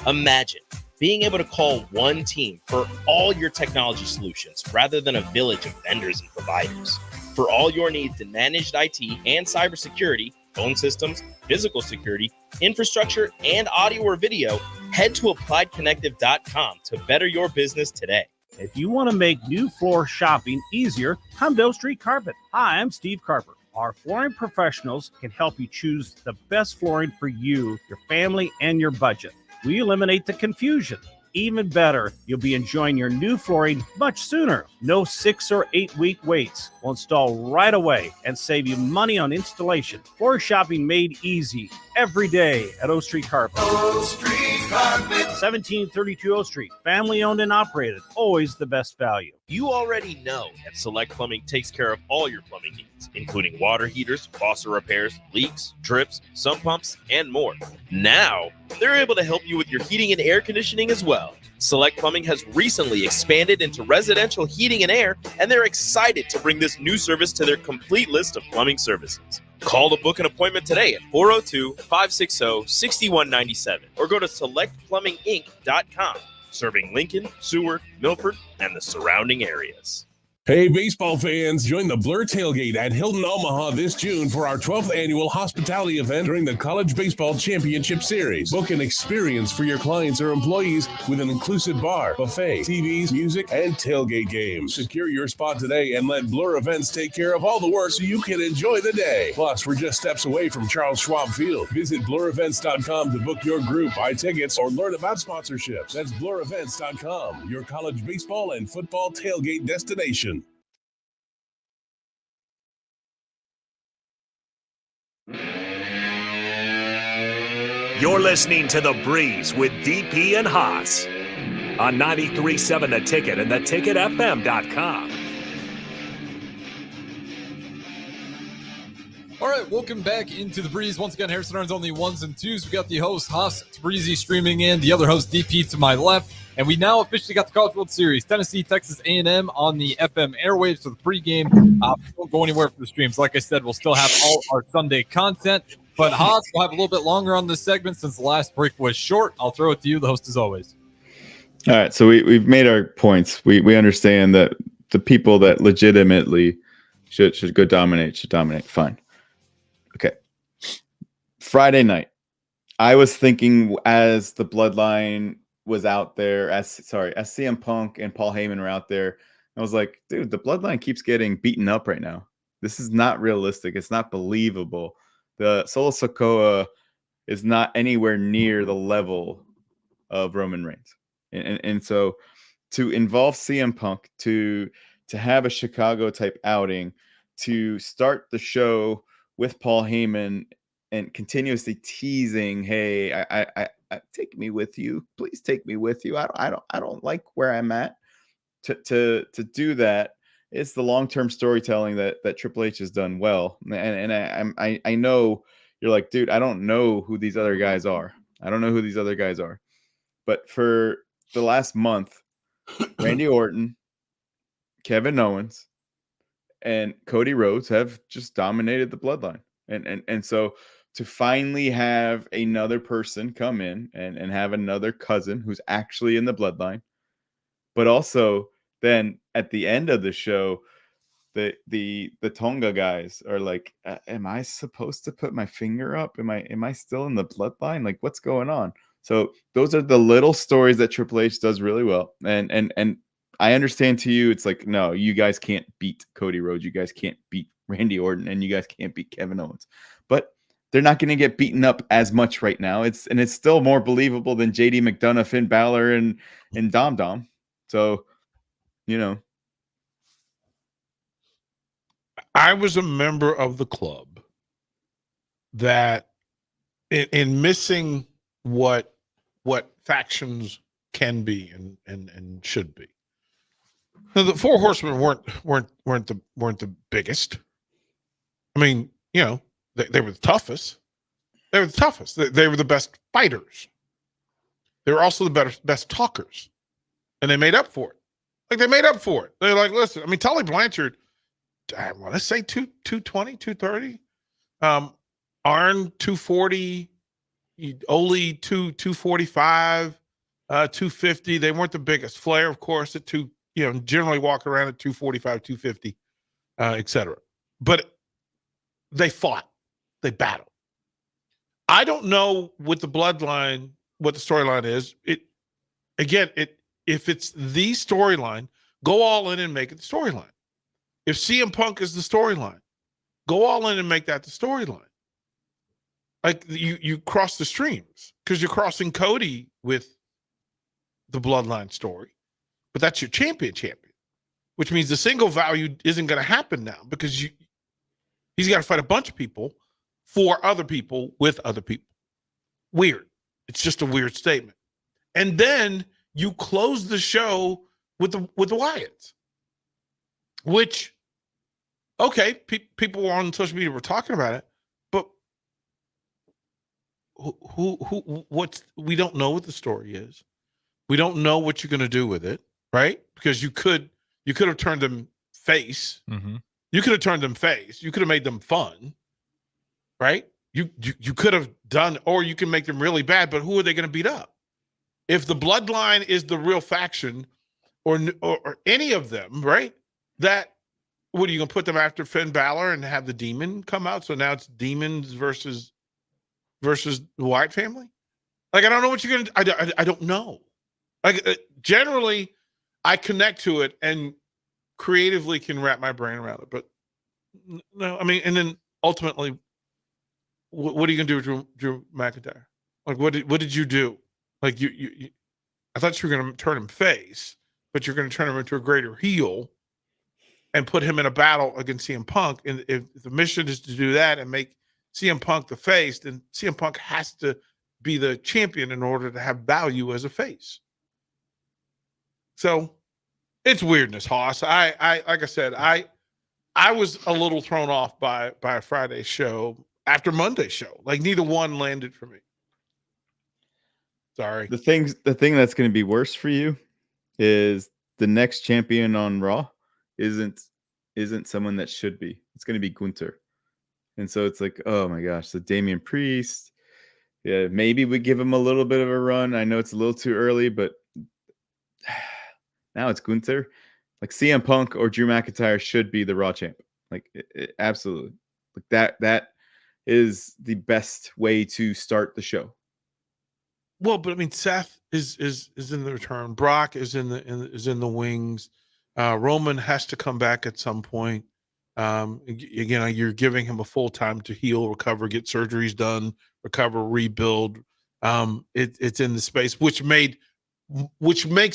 [SPEAKER 10] Imagine being able to call one team for all your technology solutions rather than a village of vendors and providers. For all your needs in managed IT and cybersecurity, phone systems, physical security, infrastructure, and audio or video, head to appliedconnective.com to better your business today.
[SPEAKER 20] If you want to make new floor shopping easier, come to O Street Carpet. Hi, I'm Steve Carper. Our flooring professionals can help you choose the best flooring for you, your family, and your budget. We eliminate the confusion. Even better, you'll be enjoying your new flooring much sooner. No 6 or 8 week waits. We'll install right away and save you money on installation. Floor shopping made easy every day at O Street Carpet. O Street Carpet. 1732 O Street. Family owned and operated. Always the best value.
[SPEAKER 10] You already know that Select Plumbing takes care of all your plumbing needs, including water heaters, faucet repairs, leaks, drips, sump pumps, and more. Now, they're able to help you with your heating and air conditioning as well. Select Plumbing has recently expanded into residential heating and air, and they're excited to bring this new service to their complete list of plumbing services. Call to book an appointment today at 402-560-6197 or go to selectplumbinginc.com, serving Lincoln, Seward, Milford, and the surrounding areas.
[SPEAKER 6] Hey, baseball fans, join the Blur Tailgate at Hilton Omaha this June for our 12th annual hospitality event during the College Baseball Championship Series. Book an experience for your clients or employees with an inclusive bar, buffet, TVs, music, and tailgate games. Secure your spot today and let Blur Events take care of all the work so you can enjoy the day. Plus, we're just steps away from Charles Schwab Field. Visit blurevents.com to book your group, buy tickets, or learn about sponsorships. That's blurevents.com, your college baseball and football tailgate destination.
[SPEAKER 1] You're listening to The Breeze with DP and Haas on 93.7 The Ticket and theticketfm.com.
[SPEAKER 12] All right, welcome back into The Breeze. Once again, Harrison Arns only ones and twos. We got the host, Haas Breezy, streaming in, the other host, DP, to my left. And we now officially got the College World Series, Tennessee, Texas A&M on the FM airwaves for the pregame. Don't go anywhere for the streams. Like I said, we'll still have all our Sunday content. But Haas will have a little bit longer on this segment since the last break was short. I'll throw it to you, the host as always.
[SPEAKER 13] All right, so we've made our points. We understand that the people that legitimately should go dominate should dominate. Fine. Okay. Friday night, I was thinking as the Bloodline was out there, as CM Punk and Paul Heyman were out there, I was like, dude, the Bloodline keeps getting beaten up right now. This is not realistic. It's not believable. The Solo Sikoa is not anywhere near the level of Roman Reigns. And so to involve CM Punk, to have a Chicago type outing, to start the show with Paul Heyman and continuously teasing, hey, I take me with you. Please take me with you. I don't like where I'm at. To do that, it's the long-term storytelling that Triple H has done well. And I know you're like, dude, I don't know who these other guys are. But for the last month, Randy Orton, Kevin Owens, and Cody Rhodes have just dominated the Bloodline. And so to finally have another person come in and have another cousin who's actually in the Bloodline, but also then at the end of the show, the Tonga guys are like, am I supposed to put my finger up? Am I still in the Bloodline? Like, what's going on? So those are the little stories that Triple H does really well. And I understand to you, it's like, no, you guys can't beat Cody Rhodes. You guys can't beat Randy Orton, and you guys can't beat Kevin Owens. But they're not going to get beaten up as much right now. It's still more believable than JD McDonough, Finn Balor, and Dom Dom. So,
[SPEAKER 14] I was a member of the club that in missing what factions can be and should be. Now, the Four Horsemen weren't the biggest. I mean, they were the toughest. They were the toughest. They were the best fighters. They were also the best talkers, and they made up for it. They made up for it. They're like, listen. I mean, Tully Blanchard. Well, let's say 220, 230. Arn 240. Oli 245, 250. They weren't the biggest. Flair, of course, at generally walk around at 245, 250, etc. But they fought. They battled. I don't know with the bloodline what the storyline is. If it's the storyline, go all in and make it the storyline. If CM Punk is the storyline, go all in and make that the storyline. Like you cross the streams because you're crossing Cody with the bloodline story, but that's your champion, which means the single value isn't going to happen now because he's got to fight a bunch of people for other people with other people. Weird. It's just a weird statement. And then you close the show with the Wyatts, which, okay, people on social media were talking about it, but we don't know what the story is. We don't know what you're going to do with it, right? Because you could have turned them face.
[SPEAKER 12] Mm-hmm.
[SPEAKER 14] You could have turned them face. You could have made them fun, right? You could have done, or you can make them really bad, but who are they going to beat up? If the bloodline is the real faction or any of them, right? What are you going to put them after Finn Balor and have the Demon come out? So now it's Demons versus the Wyatt family? Like, I don't know what you're going to I don't know. Like, generally, I connect to it and creatively can wrap my brain around it. But no, I mean, and then ultimately, what are you going to do with Drew McIntyre? Like, what did you do? Like, I thought you were going to turn him face, but you're going to turn him into a greater heel and put him in a battle against CM Punk. And if the mission is to do that and make CM Punk the face, then CM Punk has to be the champion in order to have value as a face. So it's weirdness, Hoss. I like I said, I was a little thrown off by a Friday show after Monday's show. Like, neither one landed for me. Sorry.
[SPEAKER 13] The thing that's going to be worse for you is the next champion on Raw isn't someone that should be. It's going to be Gunther. And so it's like, oh my gosh. So Damian Priest, yeah, maybe we give him a little bit of a run. I know it's a little too early, but now it's Gunther. Like, CM Punk or Drew McIntyre should be the Raw champ. Like, absolutely. Like that is the best way to start the show.
[SPEAKER 14] Well, but I mean, Seth is in the return. Brock is in the wings. Roman has to come back at some point. Again, you're giving him a full time to heal, recover, get surgeries done, recover, rebuild. It's in the space, which makes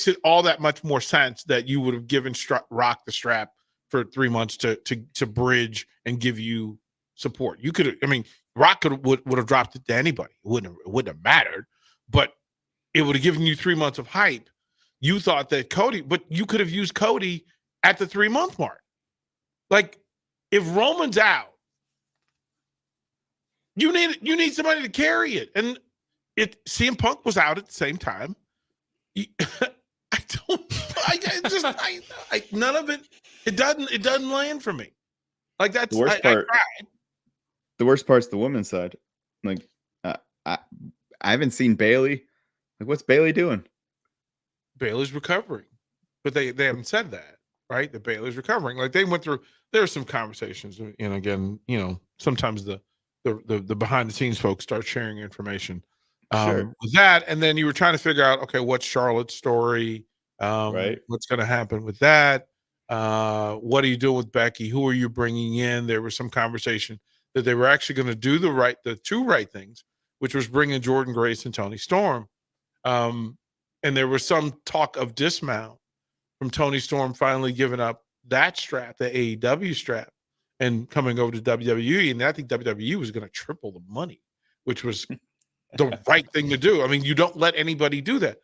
[SPEAKER 14] it all that much more sense that you would have given Rock the strap for 3 months to bridge and give you support. You could have, I mean, Rock would have dropped it to anybody. It wouldn't have mattered, but it would have given you 3 months of hype. You thought that Cody, but you could have used Cody at the 3 month mark. Like, if Roman's out, you need somebody to carry it. And CM Punk was out at the same time. None of it. It doesn't land for me. Like, that's
[SPEAKER 13] the worst part. The worst part's the women's side. Like, I haven't seen Bayley. Like, what's Bayley doing?
[SPEAKER 14] Bayley's recovering, but they haven't said that, right? That Bayley's recovering. Like, they went through. There are some conversations, and again, sometimes the behind the scenes folks start sharing information. with that. And then you were trying to figure out, okay, what's Charlotte's story?
[SPEAKER 13] Right.
[SPEAKER 14] What's going to happen with that? What are you doing with Becky? Who are you bringing in? There was some conversation that they were actually going to do the two right things, which was bringing Jordan Grace and Tony Storm. And there was some talk of dismount from Tony Storm finally giving up that strap, the AEW strap, and coming over to WWE. And I think WWE was going to triple the money, which was the right thing to do. I mean, you don't let anybody do that.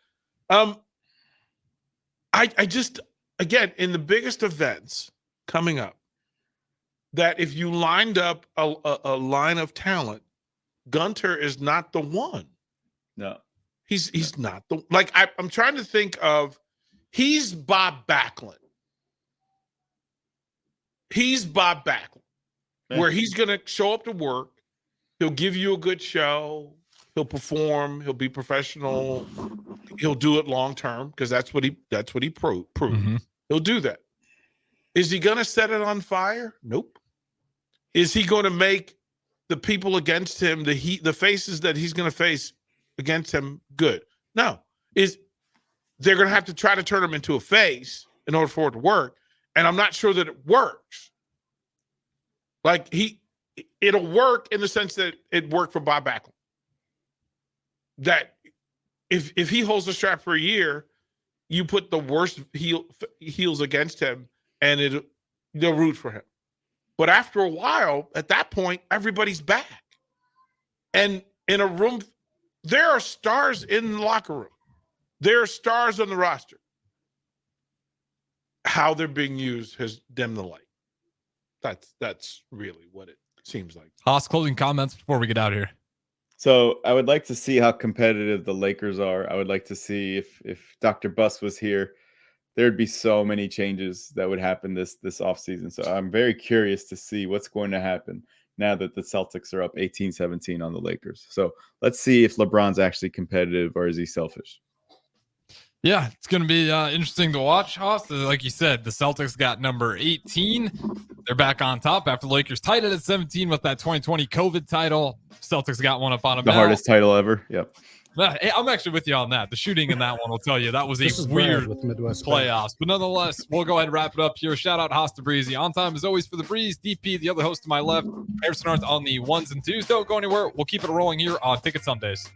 [SPEAKER 14] I just, again, in the biggest events coming up, that if you lined up a line of talent, Gunter is not the one.
[SPEAKER 13] No.
[SPEAKER 14] He's not the, like, I'm trying to think of, he's Bob Backlund. He's Bob Backlund, where he's going to show up to work. He'll give you a good show. He'll perform. He'll be professional. He'll do it long term because that's what he proved.
[SPEAKER 12] Mm-hmm.
[SPEAKER 14] He'll do that. Is he going to set it on fire? Nope. Is he going to make the people against him, the faces that he's going to face against him, good? No. They're going to have to try to turn him into a face in order for it to work, and I'm not sure that it works. Like, it'll work in the sense that it worked for Bob Backlund. That if he holds the strap for a year, you put the worst heels against him, and they'll root for him. But after a while, at that point, everybody's back. And in a room, there are stars in the locker room. There are stars on the roster. How they're being used has dimmed the light. That's really what it seems like.
[SPEAKER 12] Haas, closing comments before we get out of here.
[SPEAKER 13] So I would like to see how competitive the Lakers are. I would like to see if Dr. Buss was here, there'd be so many changes that would happen this offseason. So I'm very curious to see what's going to happen now that the Celtics are up 18-17 on the Lakers. So let's see if LeBron's actually competitive or is he selfish.
[SPEAKER 12] Yeah, it's going to be interesting to watch, Haas. Like you said, the Celtics got number 18. They're back on top after the Lakers tied it at 17 with that 2020 COVID title. Celtics got one up on them.
[SPEAKER 13] The hardest title ever. Yep.
[SPEAKER 12] Hey, I'm actually with you on that. The shooting in that one will tell you that was a weird
[SPEAKER 16] with Midwest
[SPEAKER 12] playoffs. But nonetheless, we'll go ahead and wrap it up here. Shout out Haas to Breezy. On time as always for the Breeze. DP, the other host to my left. Harrison Arns on the ones and twos. Don't go anywhere. We'll keep it rolling here on Ticket Sundays.